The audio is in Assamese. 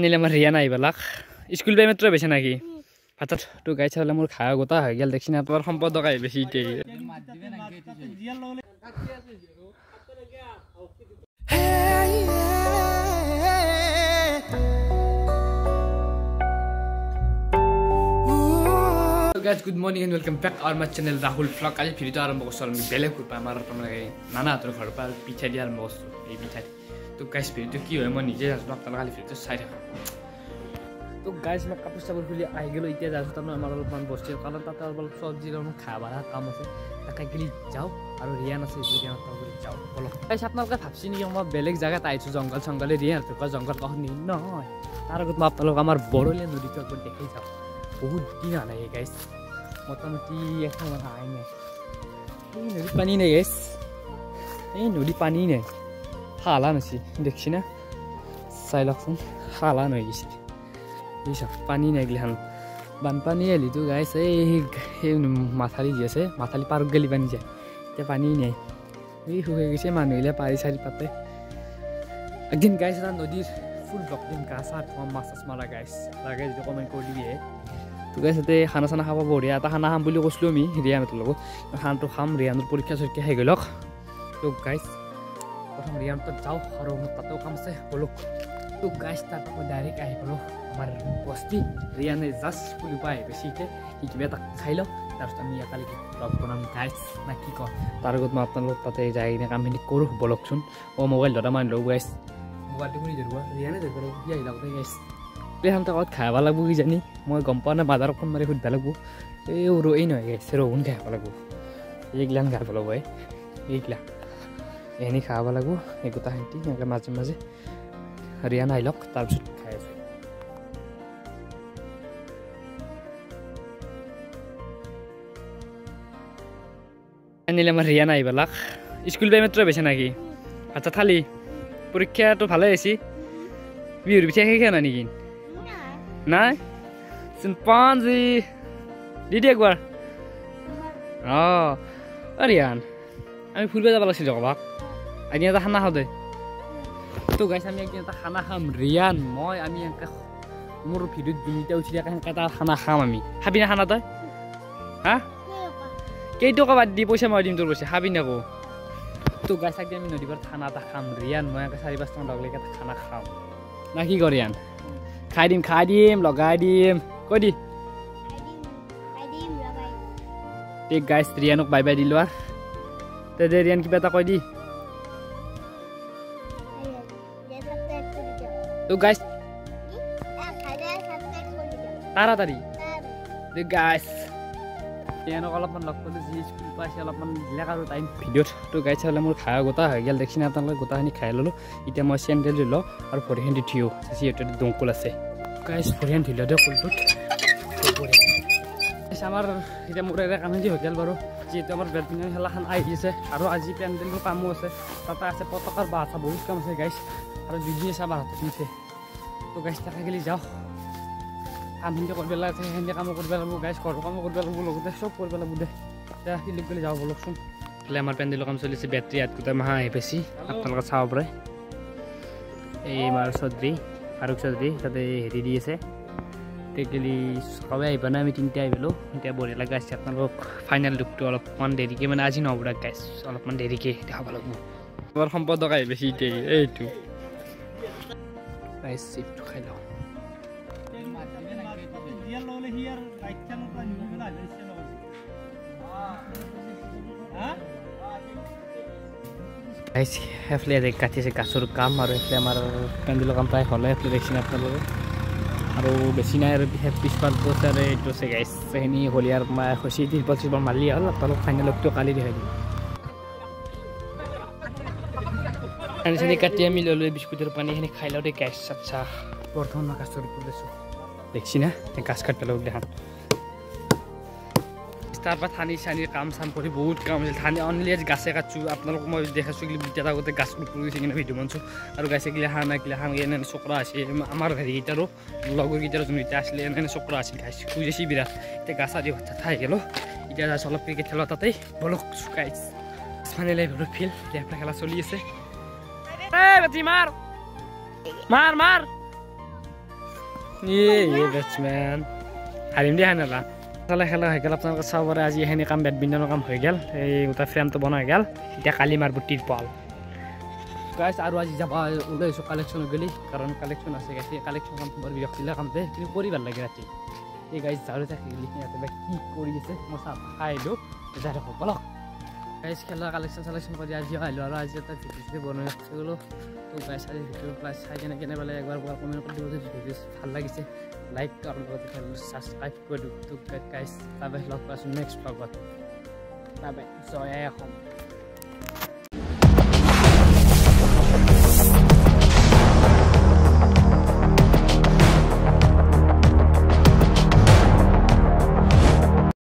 আনিলে আমাৰ ৰিয়া নাই এইবিলাক স্কুল বাই মাত্ৰ বেছে নাকি ভাতত তো গাই চালে মোৰ খাৱা গোটা হৈ গেল দেখছি না তোমাৰ সম্পদক আহি বেছি ইতে guys good morning and welcome back our my channel Rahul vlog আজি ভিডিওটো আৰম্ভ কৰিছো আমি বেলেগ গ্ৰুপ আমাৰ মানে নানা হাতৰ ঘৰৰ পৰা পিঠা দিয়া আৰম্ভ কৰিছো এই পিঠা তো গাইস ভিডিওটো কি হয় মই নিজে জানো আপোনালোকে খালি ভিডিওটো চাই থাকক তো গাইস মই কাপোৰ চাপোৰ খুলি আহি গলো এতিয়া যাওঁ তাৰমানে আমাৰ অলপমান বস্তুৰ কাৰণ তাতে অলপ চব্জিৰ অলপমান খাবা কাম আছে তাকে গেলি যাওঁ আৰু ৰিয়ান আছে ৰিয়ান তাতে যাওঁ বলো গাইস আপোনালোকে ভাবছি নেকি মই বেলেগ জায়গাত আহিছো জংগল সংগলে ৰিয়ান তো জংগল কাহনি নহয় তাৰ আগত মই আপোনালোকক আমাৰ বৰলীয়া নদীটো একবাৰ দেখাই যাওঁ বহুত দিন আনাই গাইস মোটামুটি এখন আই নাই এই নদী পানী নাই গাইস এই নদী পানী নাই হালা নাছি দেখছি না চাই লওকচোন হালা হৈ গৈছে এই সব পানী নাই গিলাখান বানপানী আহিলিতো গাইছ এই মাথালি যি আছে মাথালি পাৰত গেলি পানী যায় এতিয়া পানী নাই এই শুকাই গৈছে মানুহগিলা পাৰি চাৰি পাতে একদিন গাইছ এটা নদীৰ ফুল ব্লক দিম গা চা ধোৱা মাছ চাছ মাৰা গাইছ লাগে যদি কমেণ্ট কৰি দিবিহে তো গাইছ তাতে খানা চানা খাব বঢ়িয়া এটা খানা খাম বুলি কৈছিলোঁ আমি ৰিয়ানহঁতৰ লগত খানাটো খাম ৰিয়ানৰ পৰীক্ষা চৰীক্ষা শেষ হৈ লওক তো গাইছ প্ৰথম ৰিয়ানহঁতত যাওঁ আৰু মোৰ তাতেও কাম আছে বলক তো গাইছ তাত মই ডাইৰেক্ট আহি পালোঁ আমাৰ বস্তি ৰিয়ানে জাষ্ট স্কুলৰ পৰা আহি পাইছে এতিয়া সি কিবা এটা খাই লওক তাৰপিছত আমি একালিকে ব্লগ বনাম গাইছ না কি কওঁ তাৰ আগত মই আপোনালোক তাতে যাই কিনে কামখিনি কৰোঁ বলকচোন মোবাইল ধৰা মান লওঁ গাইছ মোবাইলটো শুনি ধৰিব ৰিয়ানে ধৰিব লাগিব সি আহি লাগতে গাইছ প্লেখানটা ক'ত খাব লাগিব কিজানি মই গম পোৱা নাই বাজাৰত ফোন মাৰি সুধিব লাগিব এই ৰৈ নহয় গাইছে ৰহুন খাই খাব লাগিব এইগিলান খাব লাগিব এইগিলা এনে খাব লাগিব এই গোটা শান্তি এনেকৈ মাজে মাজে ৰিয়ান আহি লওক তাৰপিছত খাই আছোঁ আনিলে আমাৰ ৰিয়ান আহিবেলাক স্কুল বাই মাত্ৰ বেছে নাকি আচ্ছা থালি পৰীক্ষাটো ভালে হৈছে বিহুৰ পিঠা শেষে নাই নেকি নাই চিম্পাঞ্জি দিদি একবাৰ ৰিয়ান আমি ফুৰিব যাব লাগিছিল জগবাক একদিন এটা খানা খাওঁ দে তো গাইছ আমি একদিন এটা খানা খাম ৰিয়ান মই আমি এনেকৈ মোৰ ভিডিঅ'ত যোনকেইটা উঠি থাকে সেনেকৈ এটা খানা খাম আমি খাবি না খানা তই হা কেইটকা বাদ দি পইচা মই দিম তোৰ পইচা খাবি না আকৌ তো গাইছ একদিন আমি নদীৰ পাৰত খানা এটা খাম ৰিয়ান মই এনেকৈ 4-5 লগ লাগি এটা খানা খাম না কি কৰ ৰিয়ান খাই দিম লগাই দিম কৈ দি ঠিক গাইছ ৰিয়ানক বাই বাই দিলোঁ আৰু তে দে ৰিয়ান কিবা এটা কৈ দি তো গাইছ তাড়াতাড়ি দে গাইছ ৰিয়ানক অলপমান লগ কৰিলোঁ যি স্কুল পাইছে অলপমান দিলাক আৰু টাইম ভিডিঅ'ত তো গাইছ হ'লে মোৰ খাৱা গোটা হৈ গ'ল দেখছি না আপোনালোকে গোটাখিনি খাই ল'লোঁ এতিয়া মই চেণ্ডেল ধুই লওঁ আৰু ভৰিখন দি থিয় যিহেতু দংকুল আছে গাইছ ভৰিখন ধুই লওঁ দে কুলটোত আমাৰ এতিয়া মোৰ এটা কাম হৈ গ'ল বাৰু যিহেতু আমাৰ বেডমিণ্টন খেলাখন আহি আছে আৰু আজি পেণ্ডেলৰ কামো আছে তাতে আছে পতাকাৰ বাঁহ বহুত কাম আছে গাইছ আৰু দুদিন চাহ বাঁহটো কিনিছে তো গাইছ তাকে গেলি যাওঁ কামখিনি কৰিব লাগে সেইখিনি কামো কৰিব লাগিব গাইছ ঘৰৰ কামো কৰিব লাগিব লগতে চব কৰিব লাগিব দে এতিয়া শিলিক গ'লে যাওঁ বলকচোন খালি আমাৰ পেণ্ডেলৰ কাম চলিছে বেটাৰী ইয়াত গোটেই মাহ আহি পাইছে আপোনালোকে চাব পাৰে এই আমাৰ চৌধুৰী ফাৰুক চৌধুৰী তাতে হেৰি দি আছে গেলি সবাই আহিব না আমি তিনিটা আহি পালোঁ এতিয়া বঢ়িয়া লগা আছে আপোনালোকক ফাইনেল লুকটো অলপমান দেৰিকৈ মানে আজি নহ'ব গাইছ অলপমান দেৰিকৈ দেখাব লাগিব আমাৰ সম্পদক আহি বেছি এতিয়া এইটো গাইছ চিপটো খাই লওঁ গাইছ সেইফালে কাটিছে গাছৰ কাম আৰু সেইফালে আমাৰ পেণ্ডেলৰ কাম প্ৰায় হ'লে সেইফালে দেখিছে আপোনালোকে আৰু বেছি নাই আৰু পিছপালটো আছে আৰু এইটো আছে গাইছ সেইখিনি হলিয়াৰ হৈছে তিৰপাল মাৰি হ'ল আপোনালোক ফাইনেল লুকটো কালি দেখাই দিম পানী কাটি আমি ল'লোঁ বিস্কুটৰ পানীখিনি খাই লওঁ দেই গাইছ আচ্ছা প্ৰথম গাছৰ ওপৰত আছোঁ দেখছি না গাছ কাটি পেলাব দেখান তাৰ পৰা ঠানিৰ কাম চাম কৰি বহুত কাম আছিল ঠানি অনলি আজি গাছে কাটছোঁ আপোনালোকক মই দেখাইছোঁ এতিয়া আগতে গাছ গৈছে কিনে ভিডিঅ' বনাইছোঁ আৰু গাছে গিলাখান এনে চকৰা আছে আমাৰ হেৰিকেইটাৰো লগৰকেইটাৰো যোনকেইটা আছিলে এনে চকৰা আছিল গাছ খুজিছে বিৰাট এতিয়া গাছ আদি হঠাৎ খাই গ'লো এতিয়া যাইছোঁ অলপ ক্ৰিকেট খেলোঁ তাতেই বলক গাইছ মানে লাইভ ফিল্ড লেফ্ট খেলা চলি আছে মাৰ মাৰ মাৰ ये बैट्समैन हारिम দিয়া না চলে খেলা হৈ গেল আপোনালোকে চাব পাৰে আজি এখিনি কাম বেডমিণ্টনৰ কাম হৈ গেল এই উটা ফ্ৰেমটো বনা হৈ গেল এতিয়া কালি মাৰব টিৰপাল গাইস আৰু আজি যাবা ওলাইছো কালেকচন গলি কাৰণ কালেকচন আছে গাইস কালেকচন কাম বৰ বিৰক্তিলা কাম দে কিন্তু কৰি ভাল লাগে ৰাতি এই গাইস জাৰু থাকিলি ইয়াতে বা কি কৰি আছে মছা খাইলো যা দেখো বলক গাইস খেলা কালেকচন কৰি আজি আইলো আৰু আজি এটা ভিডিও বনাই আছিলো তো গাইস আজি ভিডিও ক্লাস চাই কেনে বলে একবাৰ কমেন্ট কৰি দিব যে ভিডিও ভাল লাগিছে লাইক আৰু সাবস্ক্ৰাইব কৰি দিও তো গাইস বাই বাই লগ পাম নেক্সট ব্লগত বাই বাই জয় অসম